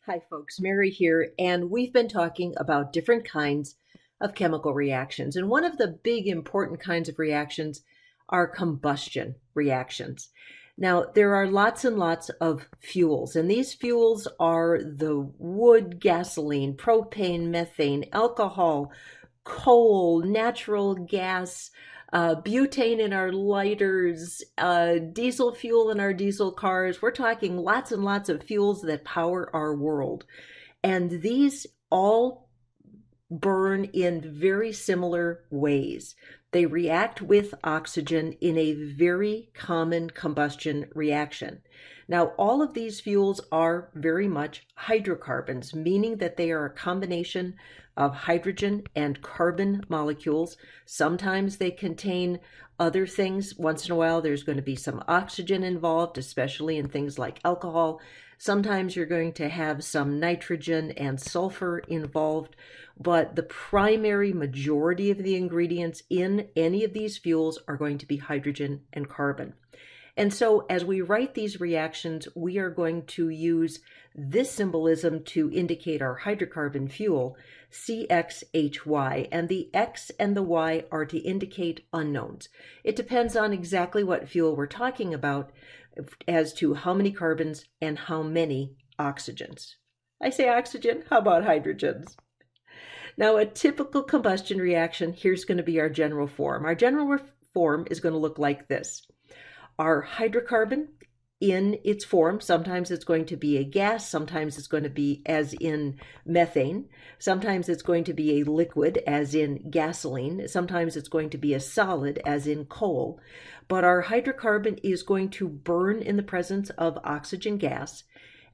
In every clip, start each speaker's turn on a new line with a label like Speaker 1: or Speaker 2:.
Speaker 1: Hi, folks. Mary here, and we've been talking about different kinds of chemical reactions. And one of the big important kinds of reactions are combustion reactions. Now, there are lots and lots of fuels, and these fuels are the wood, gasoline, propane, methane, alcohol, coal, natural gas, butane in our lighters, diesel fuel in our diesel cars. We're talking lots and lots of fuels that power our world. And these all burn in very similar ways. They react with oxygen in a very common combustion reaction. Now, all of these fuels are very much hydrocarbons, meaning that they are a combination of hydrogen and carbon molecules. Sometimes they contain other things. Once in a while, there's going to be some oxygen involved, especially in things like alcohol. Sometimes you're going to have some nitrogen and sulfur involved, but the primary majority of the ingredients in any of these fuels are going to be hydrogen and carbon. And so as we write these reactions, we are going to use this symbolism to indicate our hydrocarbon fuel, CXHY, and the X and the Y are to indicate unknowns. It depends on exactly what fuel we're talking about as to how many carbons and how many oxygens. I say oxygen, how about hydrogens? Now, a typical combustion reaction, here's going to be our general form. Our general form is going to look like this. Our hydrocarbon in its form, sometimes it's going to be a gas, sometimes it's going to be as in methane, sometimes it's going to be a liquid as in gasoline, sometimes it's going to be a solid as in coal, but our hydrocarbon is going to burn in the presence of oxygen gas,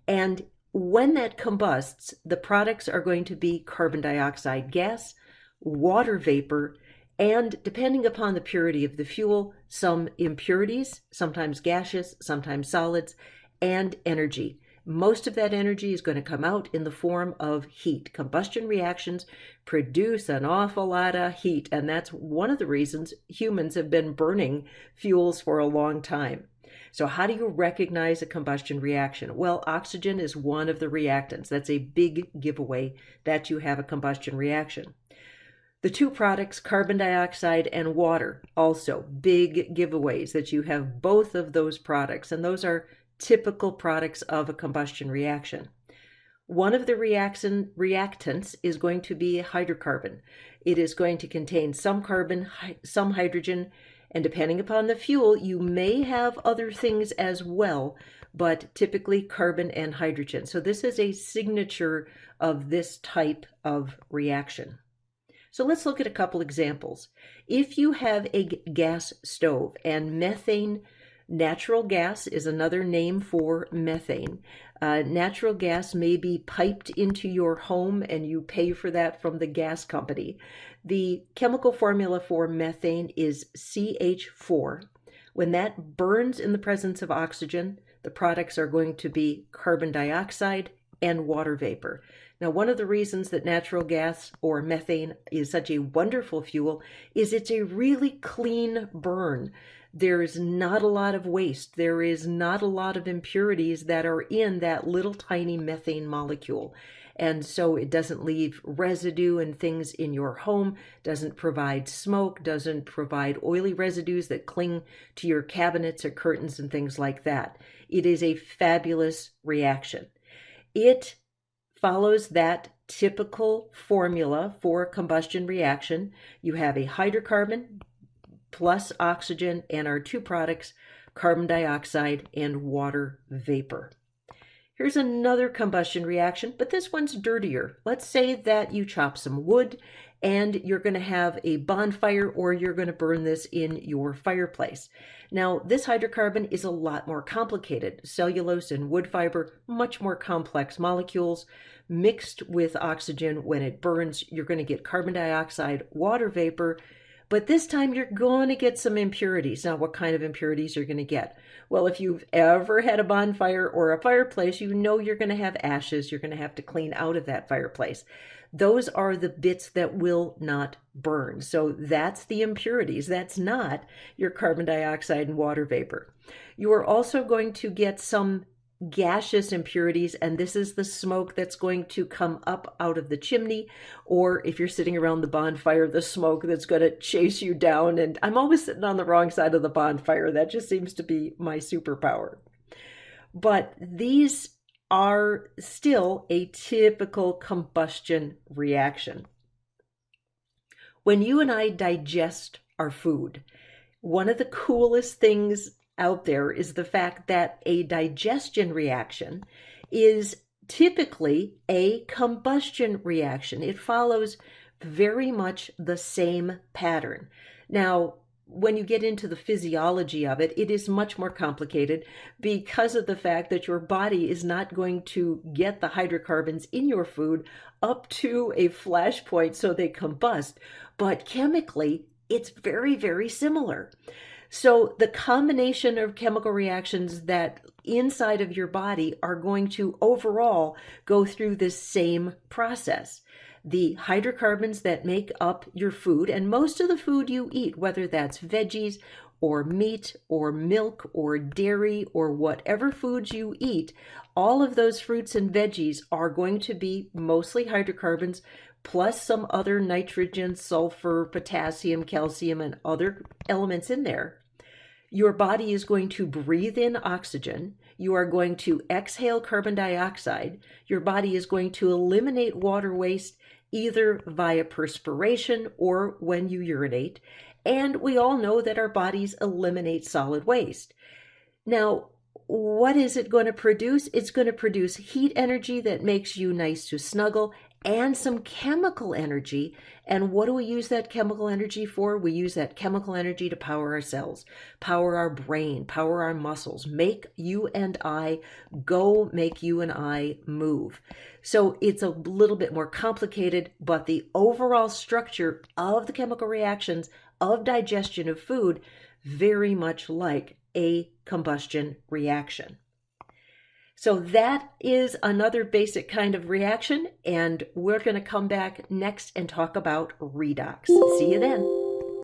Speaker 1: and when that combusts, the products are going to be carbon dioxide gas, water vapor, and depending upon the purity of the fuel, some impurities, sometimes gaseous, sometimes solids, and energy. Most of that energy is going to come out in the form of heat. Combustion reactions produce an awful lot of heat, and that's one of the reasons humans have been burning fuels for a long time. So how do you recognize a combustion reaction? Well, oxygen is one of the reactants. That's a big giveaway that you have a combustion reaction. The two products, carbon dioxide and water, also big giveaways that you have both of those products, and those are typical products of a combustion reaction. One of the reactants is going to be a hydrocarbon. It is going to contain some carbon, some hydrogen, and depending upon the fuel, you may have other things as well, but typically carbon and hydrogen. So this is a signature of this type of reaction. So let's look at a couple examples. If you have a gas stove, and methane, natural gas is another name for methane. Natural gas may be piped into your home and you pay for that from the gas company. The chemical formula for methane is CH4. When that burns in the presence of oxygen, the products are going to be carbon dioxide and water vapor. Now, one of the reasons that natural gas or methane is such a wonderful fuel is it's a really clean burn. There's not a lot of waste. There is not a lot of impurities that are in that little tiny methane molecule. And so it doesn't leave residue and things in your home, doesn't provide smoke, doesn't provide oily residues that cling to your cabinets or curtains and things like that. It is a fabulous reaction. It follows that typical formula for a combustion reaction. You have a hydrocarbon plus oxygen and our two products, carbon dioxide and water vapor. Here's another combustion reaction, but this one's dirtier. Let's say that you chop some wood and you're going to have a bonfire or you're going to burn this in your fireplace. Now, this hydrocarbon is a lot more complicated. Cellulose and wood fiber, much more complex molecules mixed with oxygen. When it burns, you're going to get carbon dioxide, water vapor, but this time you're going to get some impurities. Now, what kind of impurities you're going to get? Well, if you've ever had a bonfire or a fireplace, you know you're going to have ashes you're going to have to clean out of that fireplace. Those are the bits that will not burn. So that's the impurities. That's not your carbon dioxide and water vapor. You are also going to get some gaseous impurities, and this is the smoke that's going to come up out of the chimney, or if you're sitting around the bonfire, the smoke that's going to chase you down. And I'm always sitting on the wrong side of the bonfire. That just seems to be my superpower. But these are still a typical combustion reaction. When you and I digest our food, one of the coolest things out there is the fact that a digestion reaction is typically a combustion reaction. It follows very much the same pattern. Now, when you get into the physiology of it, it is much more complicated because of the fact that your body is not going to get the hydrocarbons in your food up to a flash point so they combust. But chemically, it's very, very similar. So the combination of chemical reactions that inside of your body are going to overall go through this same process. The hydrocarbons that make up your food, and most of the food you eat, whether that's veggies or meat or milk or dairy or whatever foods you eat, all of those fruits and veggies are going to be mostly hydrocarbons plus some other nitrogen, sulfur, potassium, calcium, and other elements in there. Your body is going to breathe in oxygen. You are going to exhale carbon dioxide. Your body is going to eliminate water waste either via perspiration or when you urinate. And we all know that our bodies eliminate solid waste. Now, what is it going to produce? It's going to produce heat energy that makes you nice to snuggle and some chemical energy. And what do we use that chemical energy for? We use that chemical energy to power our cells, power our brain, power our muscles, make you and I go, make you and I move. So it's a little bit more complicated, but the overall structure of the chemical reactions of digestion of food, very much like a combustion reaction. So that is another basic kind of reaction, and we're going to come back next and talk about redox. See you then.